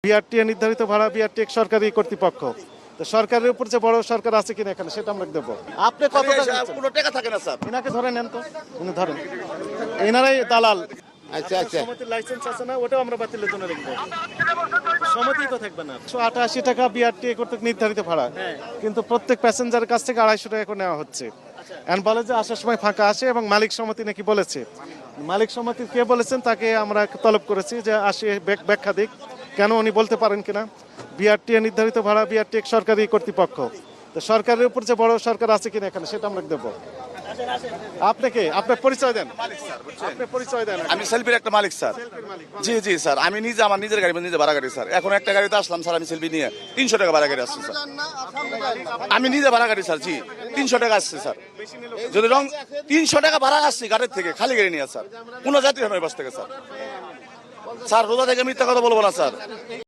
BRTA নির্ধারিত ভাড়া, BRTA সরকারি কর্তৃপক্ষ। তো সরকারের উপর যে বড় সরকার আছে কিনা এখানে সেটা আমরা দেবো। আপনি কত কোনো টাকা থাকে না স্যার। এনাকে ধরে নেন তো, উনি ধরেন, এনারাই দালাল। আচ্ছা আচ্ছা, সমিতির লাইসেন্স আছে না, ওটাও আমরা বাতিলের জন্য রাখবো। সমিতি তো থাকবে না। 188 টাকা বিআরটিএ কর্তৃক নির্ধারিত ভাড়া, কিন্তু প্রত্যেক প্যাসেঞ্জারের কাছ থেকে 250 টাকা করে নেওয়া হচ্ছে। এখন বলে যে আসার সময় ফাঁকা আসে, এবং মালিক সমিতি নাকি বলেছে। মালিক সমিতি কে বলেছেন তাকে আমরা তলব করেছি যে আসে ব্যাখ্যা দিক, কেন উনি বলতে পারেন কিনা। বিআরটিএ নির্ধারিত ভাড়া, বিআরটিএ সরকারি কর্তৃপক্ষ। তো সরকারের উপর যে বড় সরকার আছে কিনা এখানে সেটা আমরা দেবো। আপনাকে আপনার পরিচয় দেন। আপনার পরিচয় দেন। আমি সেলফির একটা মালিক স্যার। জি জি স্যার, আমি নিজে আমার নিজের গাড়ি, নিজে ভাড়া গাড়ি স্যার। এখন একটা গাড়িতে আসলাম স্যার, আমি সেলফি নিয়ে 300 টাকা ভাড়া গাড়ি আসছে স্যার। আমি নিজে ভাড়া গাড়ি স্যার। জি, 300 টাকা আসছে স্যার। যদি রং 300 টাকা ভাড়া আসছে গাড়ির থেকে, খালি গাড়ি নিয়ে স্যার, কোনো যাত্রী নয় বাস থেকে স্যার। স্যার রোজা থেকে মিথ্যা কথা বলবো না স্যার।